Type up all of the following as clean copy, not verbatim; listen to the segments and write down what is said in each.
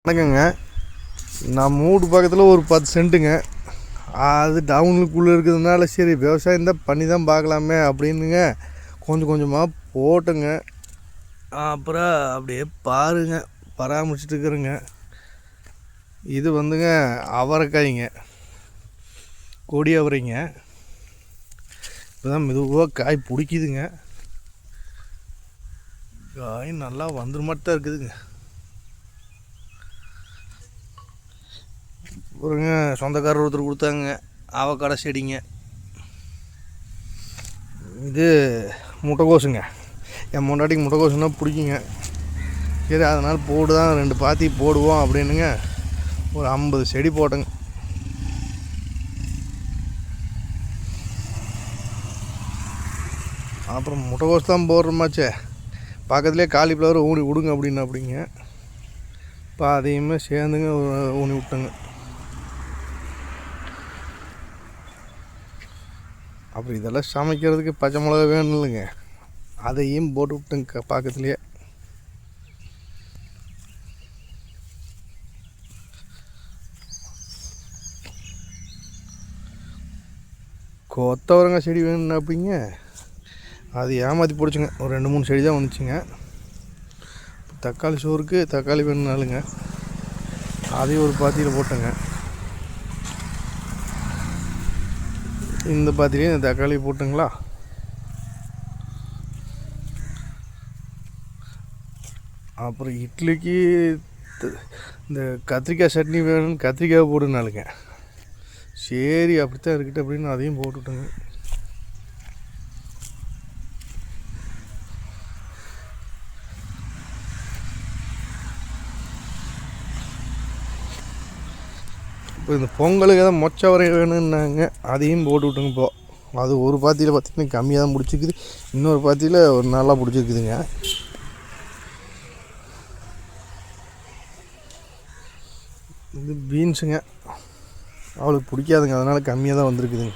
வணக்கங்க. நான் மூடு பக்கத்தில் ஒரு 10 சென்ட்டுங்க. அது டவுனுக்குள்ளே இருக்கிறதுனால சரி விவசாயம் தான் பண்ணி தான் பார்க்கலாமே அப்படின்னுங்க கொஞ்சம் கொஞ்சமாக போட்டுங்க. அப்புறம் அப்படியே பாருங்க பராமரிச்சுட்டு இருக்கிறேங்க. இது வந்துங்க அவரைக்காய்ங்க, கொடி அவரைங்க. இப்போ தான் மெதுவாக காய் பிடிக்குதுங்க. காய் நல்லா வந்துரு மட்டும் தான் இருக்குதுங்க. ஒருங்க சொந்தக்காரர் ஒருத்தர் கொடுத்தாங்க அவக்காடை செடிங்க. இது முட்டைக்கோசுங்க. என் முன்னாடிக்கு முட்டைக்கோசுன்னா பிடிக்குங்க. சரி அதனால் போடு தான் 2 பாத்தி போடுவோம் அப்படின்னுங்க ஒரு 50 செடி போட்டேங்க. அப்புறம் முட்டைக்கோசு தான் போடுறோமாச்சே, பக்கத்துலேயே காலிஃப்ளவர் ஊனி விடுங்க அப்படிங்க. இப்போ அதையுமே சேர்ந்துங்க ஊனி விட்டேங்க. அப்புறம் இதெல்லாம் சமைக்கிறதுக்கு பச்சை மிளகா வேணும் இல்லைங்க, அதையும் போட்டு விட்டுங்க பக்கத்துலேயே. கொத்தவரங்காய் செடி வேணும் அப்படிங்க, அது ஏமாற்றி பிடிச்சிங்க. ஒரு 2-3 செடி தான் வந்துச்சுங்க. தக்காளி சோறுக்கு தக்காளி வேணும்னாலுங்க அதையும் ஒரு பாத்தியில் போட்டேங்க. இந்த பாத்திலையும் இந்த தக்காளி போட்டுங்களா. அப்புறம் இட்லிக்கு இந்த கத்திரிக்காய் சட்னி வேணும்னு கத்திரிக்காய் போடுனாலுங்க சரி அப்படித்தான் இருக்கட்டும் அப்படின்னு அதையும் போட்டுவிட்டேங்க. இப்போ இந்த பொங்கலுக்கு ஏதாவது மொச்சை வரை வேணும்னாங்க அதையும் போட்டு விட்டுங்க. இப்போது அது ஒரு பாத்தியில் பார்த்திங்கன்னா கம்மியாக தான் பிடிச்சிருக்குது, இன்னொரு பாத்தியில் ஒரு நல்லா பிடிச்சிருக்குதுங்க. இது பீன்ஸுங்க, அவளுக்கு பிடிக்காதுங்க, அதனால் கம்மியாக தான் வந்திருக்குதுங்க.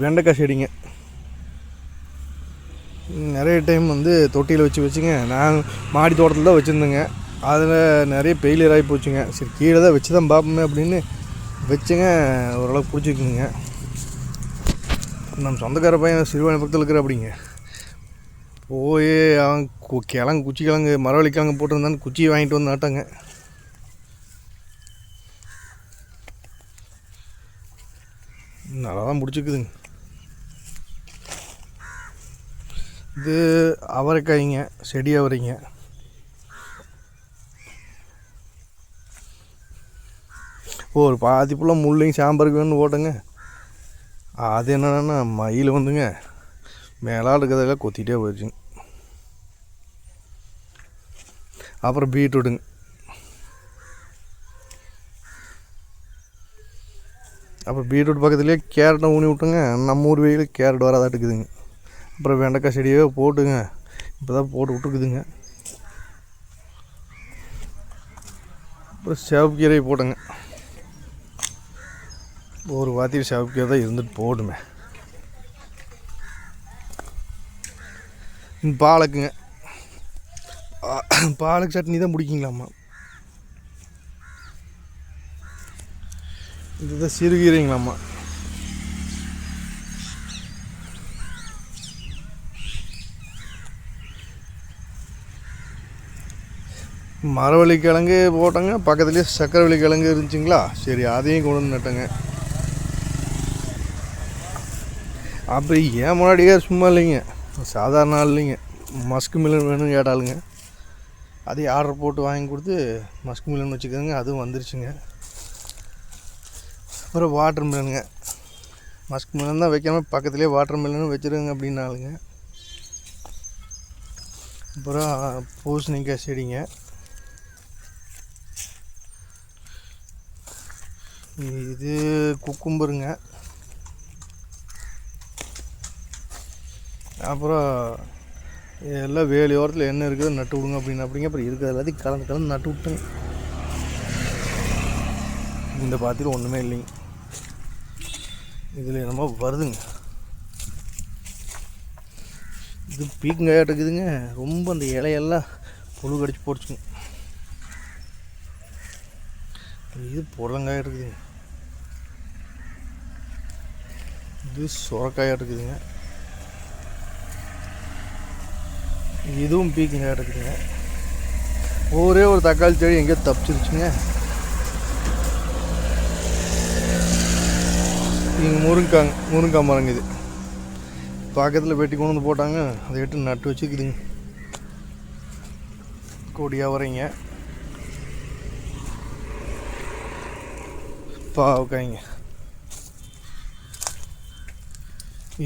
வெண்டைக்காய் செடிங்க, நிறைய டைம் வந்து தொட்டியில் வச்சுங்க. நான் மாடி தோட்டத்தில் தான் வச்சுருந்தேங்க. அதில் நிறைய ஃபெயிலியர் ஆகி போச்சுங்க. சரி கீழே தான் வச்சு தான் பார்ப்போமே அப்படின்னு வச்சுங்க, ஓரளவுக்கு பிடிச்சிக்குங்க. நம்ம சொந்தக்கார பையன் சிறுவாணி பக்கத்தில் இருக்கிற அப்படிங்க போய் அவன் குச்சி கிழங்கு மரவள்ளி கிழங்கு போட்டிருந்தான்னு குச்சியை வாங்கிட்டு வந்து நட்டாங்க. நல்லா தான் பிடிச்சிக்குதுங்க. இது அவரைக்காய்ங்க, செடி அவரைங்க. ஒரு பாதி ஃபுல்லாக முள்ளையும் சாம்பாருக்கு வேணும்னு போட்டேங்க. அது என்னன்னா மயில் வந்துங்க மேலால் இருக்கிறதெல்லாம் கொத்திகிட்டே போயிடுச்சுங்க. அப்புறம் பீட்ரூட்டுங்க, அப்புறம் பீட்ரூட் பக்கத்துலேயே கேரட்டை ஊனி விட்டுங்க. நம்ம ஊர் வெயில் கேரட் வராதாட்டுக்குதுங்க. அப்புறம் வெண்டைக்காய் செடியே போட்டுங்க, இப்போ தான் போட்டு விட்டுருக்குதுங்க. அப்புறம் சிவப்பு கீரை போட்டேங்க. ஒரு வாத்தியில் சிவப்பு கீரை தான் இருந்துட்டு போடுமே. பாலக்குங்க, பாலக்கு சட்னி தான் பிடிக்குங்களாம்மா. இதுதான் சிறுகீரைங்களாம்மா. மரவள்ளி கிழங்கு போட்டோங்க, பக்கத்துலேயே சக்கரவள்ளி கிழங்கு இருந்துச்சுங்களா, சரி அதையும் கொண்டு வந்து நட்டேங்க. அப்படி ஏன் முன்னாடியே சும்மா இல்லைங்க, சாதாரண ஆள் இல்லைங்க, மஸ்க் மில்லன் வேணும்னு கேட்டாளுங்க. அதையும் ஆர்டர் போட்டு வாங்கி கொடுத்து மஸ்க் மில்லன் வச்சுக்கோங்க, அதுவும் வந்துருச்சுங்க. அப்புறம் வாட்டர் மில்லனுங்க, மஸ்க் மில்லன் தான் வைக்காமல் பக்கத்துலேயே வாட்டர் மில்லனும் வச்சுருங்க அப்படின்னாலுங்க. அப்புறம் பூசணிக்காய் செடிங்க, இது குக்கும்பருங்க. அப்புறம் எல்லாம் வேலி ஓரத்தில் என்ன இருக்குதோ நட்டு விடுங்க அப்படிங்க. அப்புறம் இருக்கிறது எல்லாத்தையும் கலந்து நட்டு விட்டுங்க. இந்த பாத்திரம் ஒன்றுமே இல்லைங்க, இதில் என்னமோ வருதுங்க. இது பீக்கங்காயாட்ட இருக்குதுங்க. ரொம்ப அந்த இலையெல்லாம் புழு கடிச்சு போடுச்சுங்க. இது புடலங்காய் இருக்குதுங்க, இது சுரக்காயாக இருக்குதுங்க, இதுவும் பீக்கங்காய் இருக்குதுங்க. ஒரே ஒரு தக்காளி செடி எங்கேயோ தப்பிச்சிருச்சுங்க. இங்கே முருங்காய் மரங்க, இது பக்கத்தில் வெட்டி கொண்டு வந்து போட்டாங்க, அதை எடுத்து நட்டு வச்சுக்குதுங்க. கொடியாக வரைங்க, பாவக்காய்ங்க,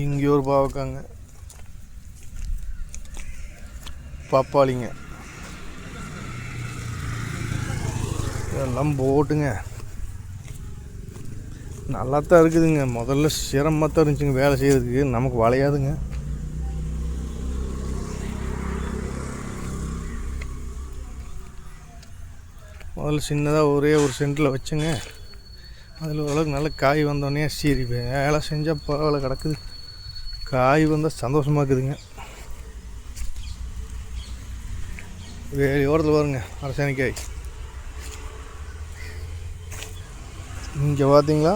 இங்கே ஒரு பாவக்காங்க, பப்பாளிங்க, இதெல்லாம் போட்டுங்க நல்லாத்தான் இருக்குதுங்க. முதல்ல சிரமமாக தான் இருந்துச்சுங்க வேலை செய்கிறதுக்கு, நமக்கு வளையாதுங்க. முதல்ல சின்னதாக ஒரே ஒரு சென்ட்டில் வச்சுங்க, அதில் ஓரளவுக்கு நல்ல காய் வந்தோடனே சரி வேலை செஞ்சால் பரவாயில்ல கிடக்குது, காய் வந்தால் சந்தோஷமாக இருக்குதுங்க. வேலி ஓரத்தில் பாருங்க அரசாணிக்காய். இங்கே பார்த்தீங்களா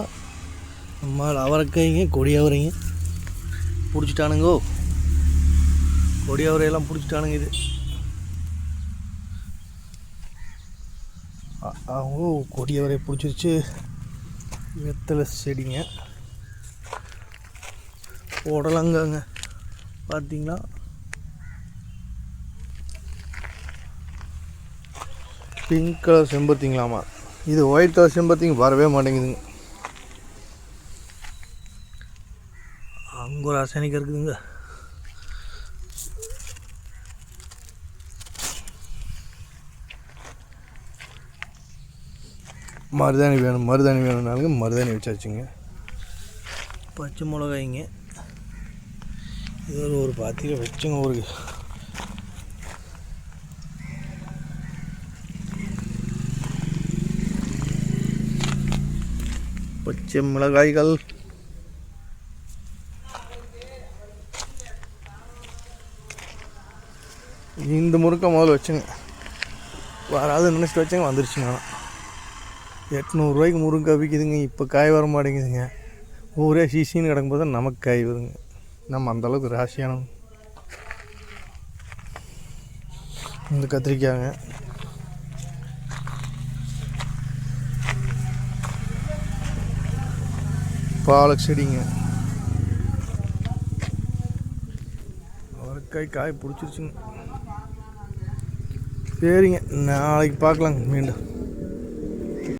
நம்ம அவரைக்காய்ங்க, கொடி அவரைங்க பிடிச்சிட்டானுங்கோ, கொடி அவரையெல்லாம் பிடிச்சிட்டானுங்க. இது ஓ கொடி அவரை பிடிச்சிருச்சு. வெத்தலை செடிங்க, புடலங்காங்க பார்த்தீங்களா, பிங்க் கலர் செம்பருத்திங்களாமா, இது ஒயிட் கலர் செம்பருத்திங்க வரவே மாட்டேங்குதுங்க. அங்கே ஒரு அரசாணிக்காய் இருக்குதுங்க. மருதாணி வேணும்னாலும் மருதாணி வச்சாச்சுங்க. பச்சை மிளகாய்ங்க, இது ஒரு பாத்தியில் வச்சுங்க. ஒரு பச்சை மிளகாய்கள், இந்த முருங்கை முதல்ல வச்சுங்க, வராது நினச்சிட்டு வச்சுங்க, வந்துருச்சுங்க. 800 ரூபாய்க்கு முருங்கைக்காய் விற்கிதுங்க. இப்போ காய் வர மாட்டேங்குதுங்க. ஊரே சீசின்னு கிடக்கும்போது தான் நமக்கு காய் வருங்க. நம்ம அந்தளவுக்கு ராசியானோம். இந்த கத்திரிக்காய்ங்க, பாலக் செடிங்க, அவரைக்காய் காய் பிடிச்சிருச்சுங்க. சரிங்க, நாளைக்கு பார்க்கலாங்க மீண்டும்.